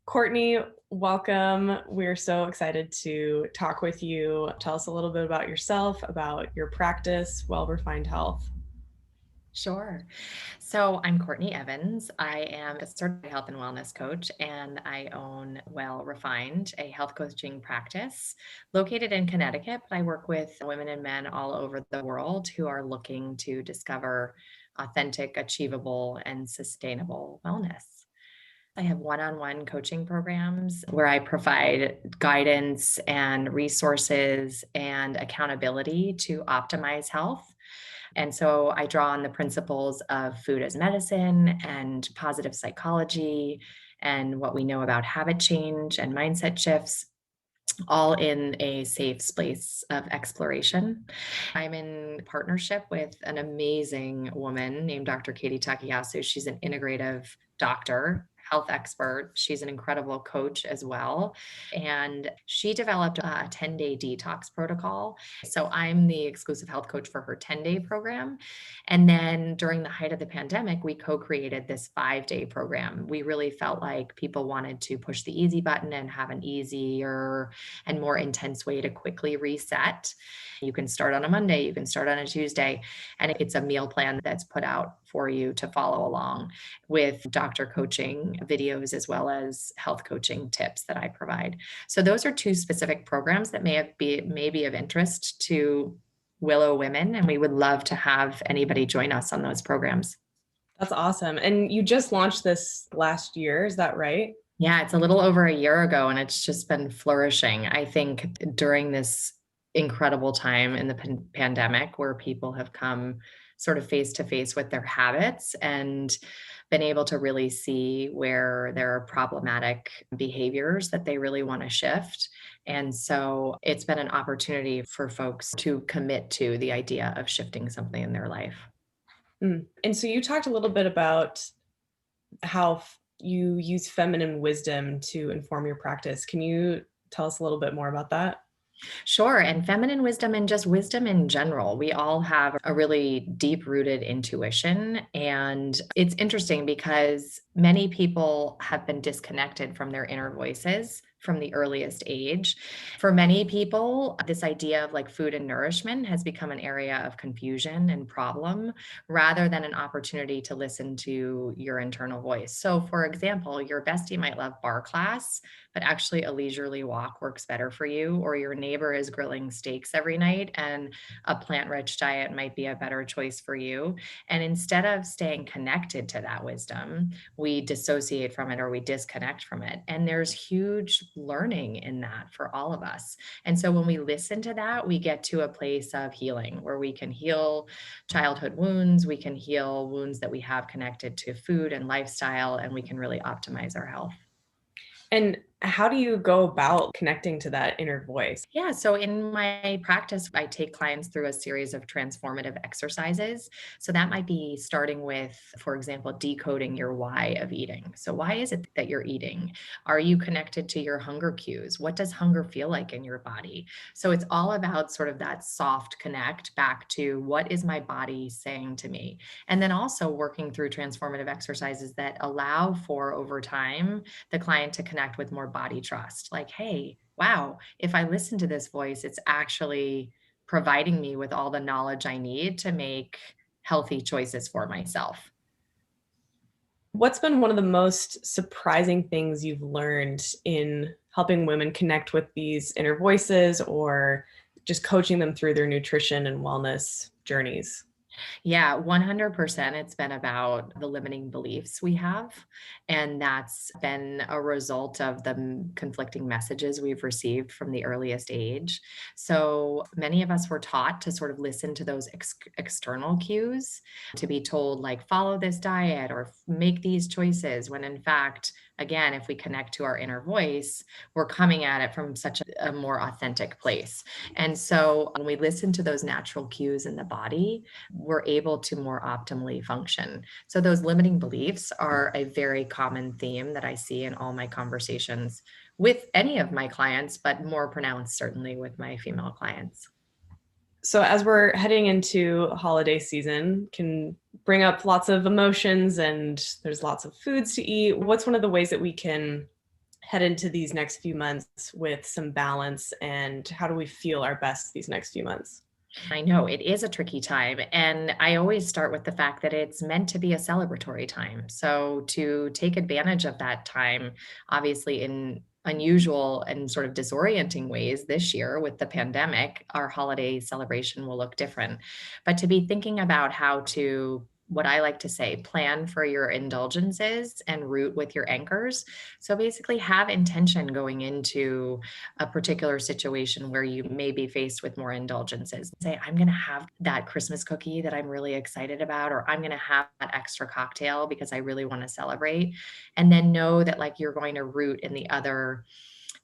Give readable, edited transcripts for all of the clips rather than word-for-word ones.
Courtney, welcome. We're so excited to talk with you. Tell us a little bit about yourself, about your practice, Well Refined Health. Sure. So I'm Courtney Evans. I am a certified health and wellness coach, and I own Well Refined, a health coaching practice located in Connecticut. But I work with women and men all over the world who are looking to discover authentic, achievable, and sustainable wellness. I have one on one coaching programs where I provide guidance and resources and accountability to optimize health. And so I draw on the principles of food as medicine and positive psychology and what we know about habit change and mindset shifts, all in a safe space of exploration. I'm in partnership with an amazing woman named Dr. Katie Takayasu. She's an integrative doctor, health expert. She's an incredible coach as well. And she developed a 10-day detox protocol. So I'm the exclusive health coach for her 10-day program. And then during the height of the pandemic, we co created this 5-day program. We really felt like people wanted to push the easy button and have an easier and more intense way to quickly reset. You can start on a Monday, you can start on a Tuesday, and it's a meal plan that's put out for you to follow along with doctor coaching videos as well as health coaching tips that I provide. So those are two specific programs that may be of interest to Willow women, and we would love to have anybody join us on those programs. That's awesome. And you just launched this last year, is that right? Yeah, it's a little over a year ago, and it's just been flourishing. I think during this incredible time in the pandemic where people have come sort of face to face with their habits and been able to really see where there are problematic behaviors that they really want to shift. And so it's been an opportunity for folks to commit to the idea of shifting something in their life. And so you talked a little bit about how you use feminine wisdom to inform your practice. Can you tell us a little bit more about that? Sure. And feminine wisdom and just wisdom in general. We all have a really deep rooted intuition. And it's interesting because many people have been disconnected from their inner voices from the earliest age. For many people, this idea of like food and nourishment has become an area of confusion and problem rather than an opportunity to listen to your internal voice. So, for example, your bestie might love bar class, but actually a leisurely walk works better for you, or your neighbor is grilling steaks every night and a plant-rich diet might be a better choice for you. And instead of staying connected to that wisdom, we dissociate from it or we disconnect from it. And there's huge learning in that for all of us. And so when we listen to that, we get to a place of healing where we can heal childhood wounds, we can heal wounds that we have connected to food and lifestyle, and we can really optimize our health. And how do you go about connecting to that inner voice? Yeah. So in my practice, I take clients through a series of transformative exercises. So that might be starting with, for example, decoding your why of eating. So, why is it that you're eating? Are you connected to your hunger cues? What does hunger feel like in your body? So, it's all about sort of that soft connect back to what is my body saying to me? And then also working through transformative exercises that allow for over time the client to connect with more body trust. Like, hey, wow, if I listen to this voice, it's actually providing me with all the knowledge I need to make healthy choices for myself. What's been one of the most surprising things you've learned in helping women connect with these inner voices or just coaching them through their nutrition and wellness journeys? Yeah, 100%. It's been about the limiting beliefs we have. And that's been a result of the conflicting messages we've received from the earliest age. So many of us were taught to sort of listen to those external cues, to be told, like, follow this diet or make these choices, when in fact, again, if we connect to our inner voice, we're coming at it from such a more authentic place. And so when we listen to those natural cues in the body, we're able to more optimally function. So, those limiting beliefs are a very common theme that I see in all my conversations with any of my clients, but more pronounced certainly with my female clients. So as we're heading into holiday season, can bring up lots of emotions and there's lots of foods to eat. What's one of the ways that we can head into these next few months with some balance, and how do we feel our best these next few months? I know it is a tricky time. And I always start with the fact that it's meant to be a celebratory time. So to take advantage of that time, obviously in unusual and sort of disorienting ways this year with the pandemic, our holiday celebration will look different. But to be thinking about how to, what I like to say, plan for your indulgences and root with your anchors. So basically, have intention going into a particular situation where you may be faced with more indulgences. Say, I'm going to have that Christmas cookie that I'm really excited about, or I'm going to have that extra cocktail because I really want to celebrate. And then know that like you're going to root in the other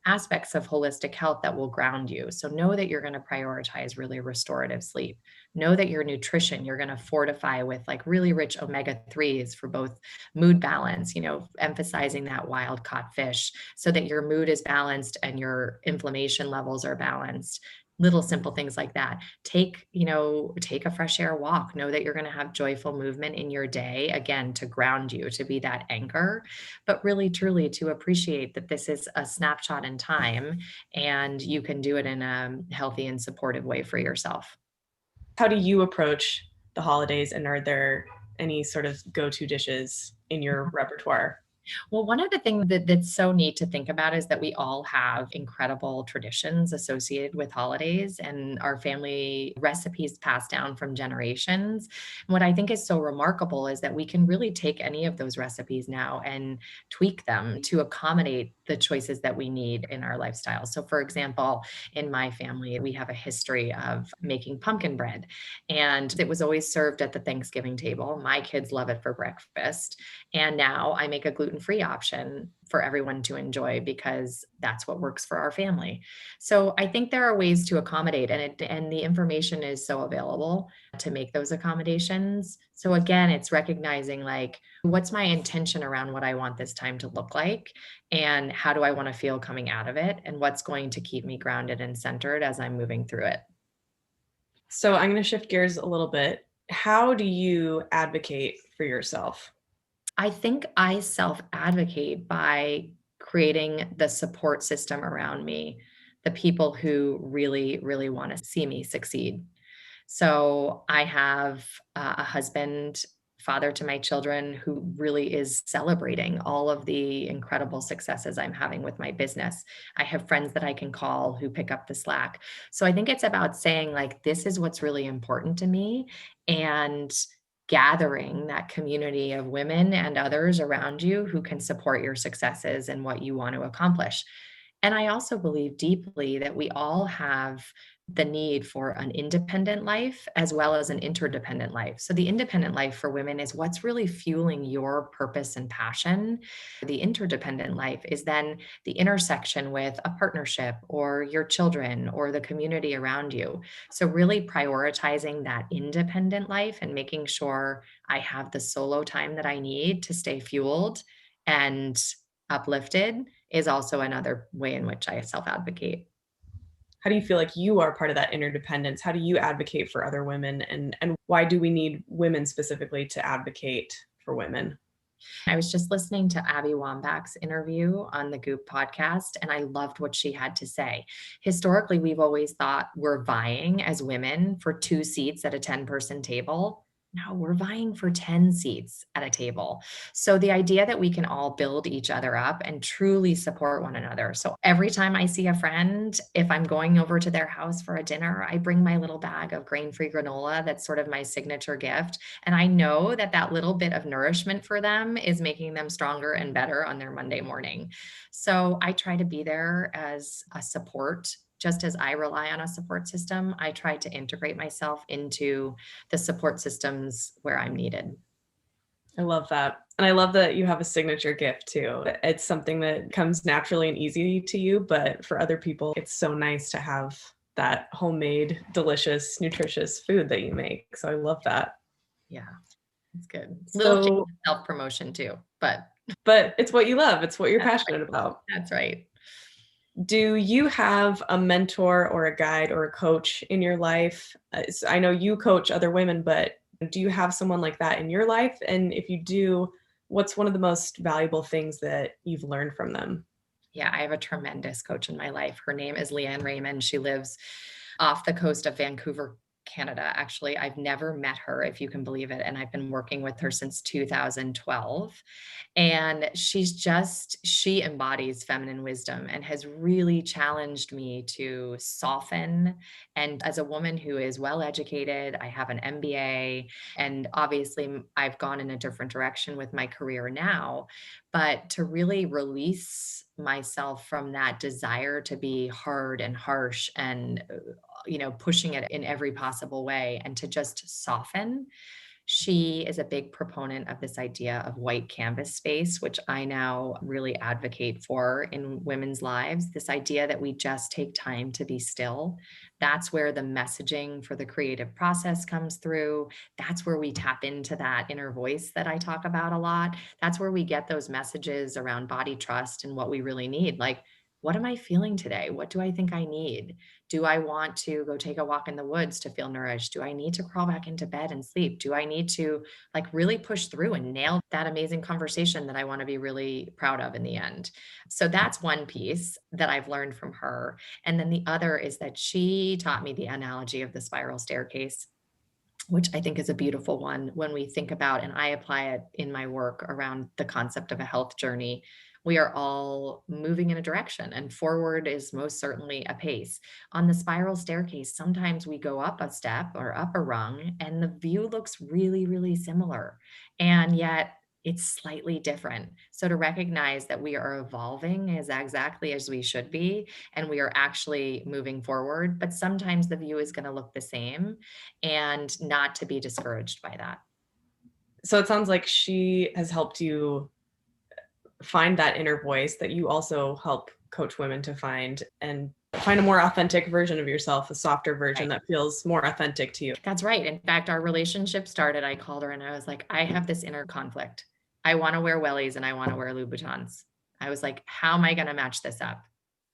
aspects of holistic health that will ground you. So know that you're going to prioritize really restorative sleep. Know that your nutrition, you're going to fortify with like really rich omega 3s for both mood balance, emphasizing that wild caught fish so that your mood is balanced and your inflammation levels are balanced. Little simple things like that. Take a fresh air walk. Know that you're going to have joyful movement in your day, again, to ground you, to be that anchor, but really truly to appreciate that this is a snapshot in time and you can do it in a healthy and supportive way for yourself. How do you approach the holidays, and are there any sort of go-to dishes in your repertoire? Well, one of the things that's so neat to think about is that we all have incredible traditions associated with holidays and our family recipes passed down from generations. And what I think is so remarkable is that we can really take any of those recipes now and tweak them to accommodate the choices that we need in our lifestyle. So, for example, in my family, we have a history of making pumpkin bread, and it was always served at the Thanksgiving table. My kids love it for breakfast. And now I make a gluten-free option for everyone to enjoy because that's what works for our family. So I think there are ways to accommodate, and the information is so available to make those accommodations. So again, it's recognizing like what's my intention around what I want this time to look like and how do I want to feel coming out of it and what's going to keep me grounded and centered as I'm moving through it. So I'm going to shift gears a little bit. How do you advocate for yourself? I think I self advocate by creating the support system around me, the people who really, really want to see me succeed. So I have a husband, father to my children, who really is celebrating all of the incredible successes I'm having with my business. I have friends that I can call who pick up the slack. So I think it's about saying, like, this is what's really important to me and gathering that community of women and others around you who can support your successes and what you want to accomplish. And I also believe deeply that we all have the need for an independent life as well as an interdependent life. So, the independent life for women is what's really fueling your purpose and passion. The interdependent life is then the intersection with a partnership or your children or the community around you. So, really prioritizing that independent life and making sure I have the solo time that I need to stay fueled and uplifted is also another way in which I self advocate. How do you feel like you are part of that interdependence? How do you advocate for other women, and why do we need women specifically to advocate for women? I was just listening to Abby Wambach's interview on the Goop podcast, and I loved what she had to say. Historically, we've always thought we're vying as women for 2 seats at a 10-person table. No, we're vying for 10 seats at a table. So the idea that we can all build each other up and truly support one another. So every time I see a friend, if I'm going over to their house for a dinner, I bring my little bag of grain-free granola. That's sort of my signature gift. And I know that that little bit of nourishment for them is making them stronger and better on their Monday morning. So I try to be there as a support. Just as I rely on a support system, I try to integrate myself into the support systems where I'm needed. I love that. And I love that you have a signature gift too. It's something that comes naturally and easy to you, but for other people, it's so nice to have that homemade, delicious, nutritious food that you make. So I love that. Yeah, it's good. Little So, self promotion too, but but it's what you love, it's what you're that's passionate about. that's right. Do you have a mentor or a guide or a coach in your life? I know you coach other women, but do you have someone like that in your life? And if you do, what's one of the most valuable things that you've learned from them? Yeah, I have a tremendous coach in my life. Her name is Leanne Raymond. She lives off the coast of Vancouver, Canada. Actually, I've never met her, if you can believe it. And I've been working with her since 2012. And she embodies feminine wisdom and has really challenged me to soften. And as a woman who is well educated, I have an MBA, and obviously I've gone in a different direction with my career now, but to really release myself from that desire to be hard and harsh and pushing it in every possible way and to just soften. She is a big proponent of this idea of white canvas space, which I now really advocate for in women's lives. This idea that we just take time to be still. That's where the messaging for the creative process comes through. That's where we tap into that inner voice that I talk about a lot. That's where we get those messages around body trust and what we really need. Like, what am I feeling today? What do I think I need? Do I want to go take a walk in the woods to feel nourished? Do I need to crawl back into bed and sleep? Do I need to like really push through and nail that amazing conversation that I want to be really proud of in the end? So that's one piece that I've learned from her. And then the other is that she taught me the analogy of the spiral staircase, which I think is a beautiful one when we think about, and I apply it in my work around the concept of a health journey. We are all moving in a direction, and forward is most certainly a pace. On the spiral staircase, sometimes we go up a step or up a rung, and the view looks really, really similar. And yet, it's slightly different. So, to recognize that we are evolving is exactly as we should be, and we are actually moving forward, but sometimes the view is going to look the same, and not to be discouraged by that. So it sounds like she has helped you find that inner voice that you also help coach women to find, and find a more authentic version of yourself, a softer version Right. that feels more authentic to you. That's right. In fact, our relationship started, I called her and I was like, I have this inner conflict. I want to wear wellies and I want to wear Louboutins. I was like, how am I going to match this up?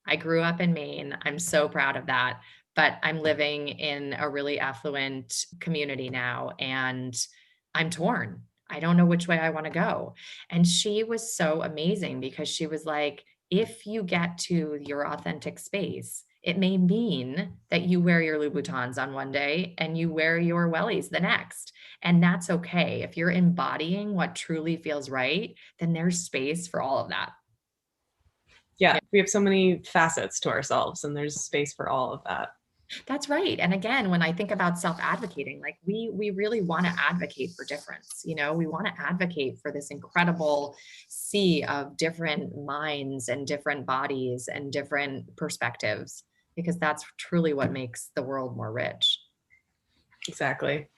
I grew up in Maine. I'm so proud of that. But I'm living in a really affluent community now and I'm torn. I don't know which way I want to go. And she was so amazing because she was like, if you get to your authentic space, it may mean that you wear your Louboutins on one day and you wear your wellies the next. And that's okay. If you're embodying what truly feels right, then there's space for all of that. Yeah, we have so many facets to ourselves, and there's space for all of that. That's right. And again, when I think about self-advocating, like we really want to advocate for difference. We want to advocate for this incredible sea of different minds and different bodies and different perspectives, because that's truly what makes the world more rich. Exactly.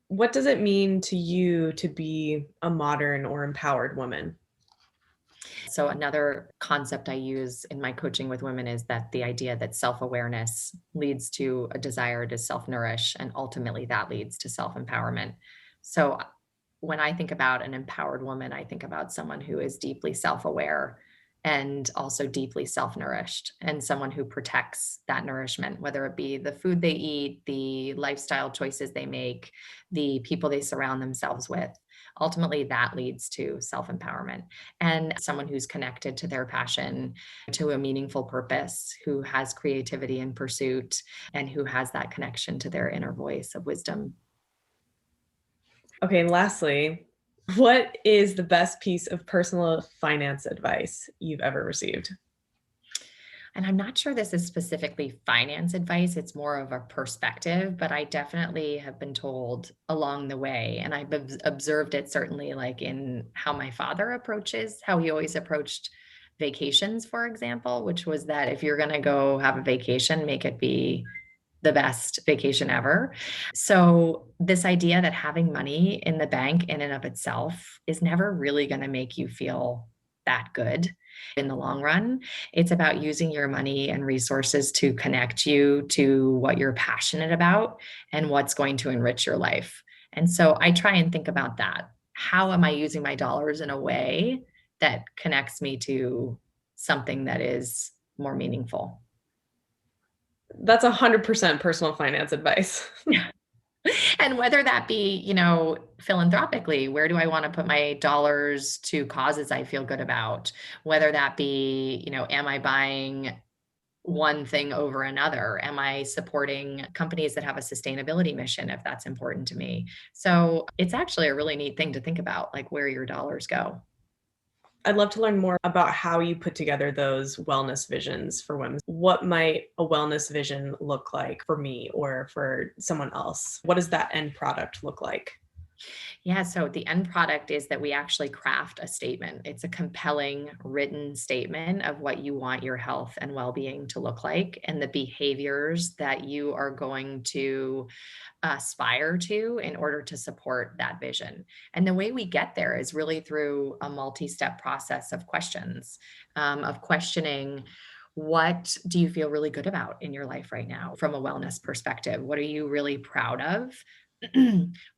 What does it mean to you to be a modern or empowered woman? So another concept I use in my coaching with women is that the idea that self-awareness leads to a desire to self-nourish, and ultimately that leads to self-empowerment. So when I think about an empowered woman, I think about someone who is deeply self-aware and also deeply self-nourished, and someone who protects that nourishment, whether it be the food they eat, the lifestyle choices they make, the people they surround themselves with. Ultimately, that leads to self-empowerment, and someone who's connected to their passion, to a meaningful purpose, who has creativity in pursuit, and who has that connection to their inner voice of wisdom. Okay, and lastly, what is the best piece of personal finance advice you've ever received? And I'm not sure this is specifically finance advice, it's more of a perspective, but I definitely have been told along the way, and I've observed it certainly like in how my father approaches, how he always approached vacations, for example, which was that if you're going to go have a vacation, make it be the best vacation ever. So, this idea that having money in the bank in and of itself is never really going to make you feel that good in the long run. It's about using your money and resources to connect you to what you're passionate about and what's going to enrich your life. And so I try and think about that. How am I using my dollars in a way that connects me to something that is more meaningful? That's 100% personal finance advice. And whether that be, philanthropically, where do I want to put my dollars to causes I feel good about? Whether that be, am I buying one thing over another? Am I supporting companies that have a sustainability mission if that's important to me? So it's actually a really neat thing to think about, like where your dollars go. I'd love to learn more about how you put together those wellness visions for women. What might a wellness vision look like for me or for someone else? What does that end product look like? Yeah, so the end product is that we actually craft a statement. It's a compelling written statement of what you want your health and well being to look like and the behaviors that you are going to aspire to in order to support that vision. And the way we get there is really through a multi step process of questions, of questioning. What do you feel really good about in your life right now from a wellness perspective? What are you really proud of?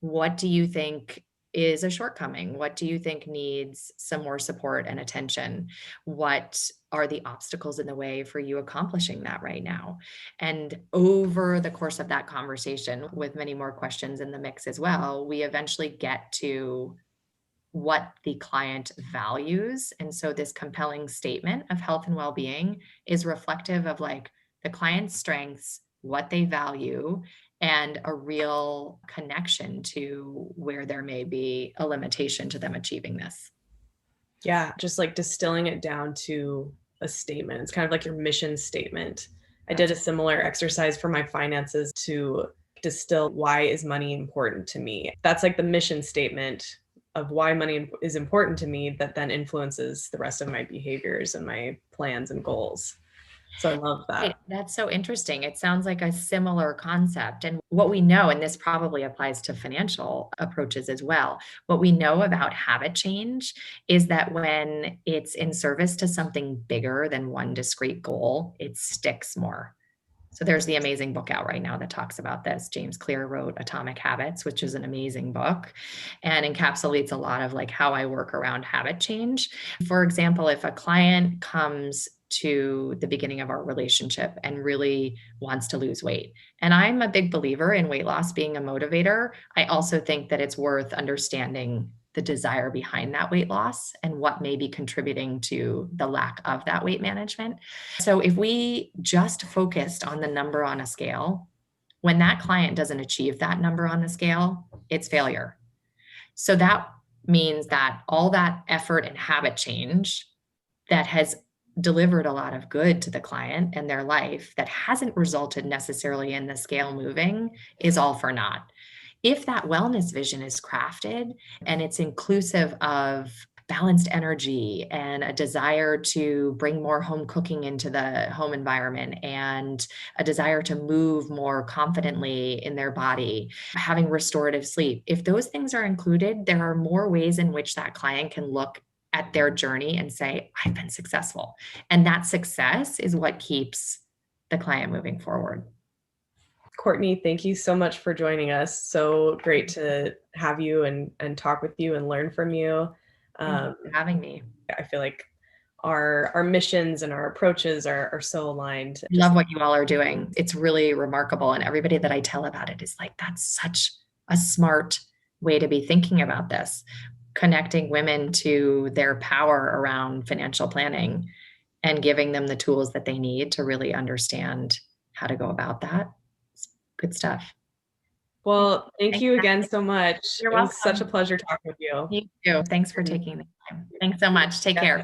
What do you think is a shortcoming? What do you think needs some more support and attention? What are the obstacles in the way for you accomplishing that right now? And over the course of that conversation, with many more questions in the mix as well, we eventually get to what the client values. And so this compelling statement of health and well-being is reflective of like the client's strengths, what they value, and a real connection to where there may be a limitation to them achieving this. Yeah, just like distilling it down to a statement. It's kind of like your mission statement. I did That's a similar exercise for my finances to distill why is money important to me. That's like the mission statement of why money is important to me that then influences the rest of my behaviors and my plans and goals. So I love Right, that. that's so interesting. It sounds like a similar concept. And what we know, and this probably applies to financial approaches as well, what we know about habit change is that when it's in service to something bigger than one discrete goal, it sticks more. So there's the amazing book out right now that talks about this. James Clear wrote Atomic Habits, which is an amazing book and encapsulates a lot of like how I work around habit change. For example, if a client comes to the beginning of our relationship and really wants to lose weight. And I'm a big believer in weight loss being a motivator. I also think that it's worth understanding the desire behind that weight loss and what may be contributing to the lack of that weight management. So if we just focused on the number on a scale, when that client doesn't achieve that number on the scale, it's failure. So that means that all that effort and habit change that has delivered a lot of good to the client and their life that hasn't resulted necessarily in the scale moving is all for naught. If that wellness vision is crafted and it's inclusive of balanced energy and a desire to bring more home cooking into the home environment and a desire to move more confidently in their body, having restorative sleep, if those things are included, there are more ways in which that client can look at their journey and say, I've been successful. And that success is what keeps the client moving forward. Courtney, thank you so much for joining us. So great to have you and talk with you and learn from you. Thank you Um, for having me. I feel like our missions and our approaches are so aligned. Just Love what you all are doing. It's really remarkable. And everybody that I tell about it is like, that's such a smart way to be thinking about this, connecting women to their power around financial planning and giving them the tools that they need to really understand how to go about that. It's good stuff. well, thank Thanks you for again having me. so much. You're It was such a welcome. pleasure talking with you. You too. Thanks for And taking the time. Thanks so much. Take yeah, care.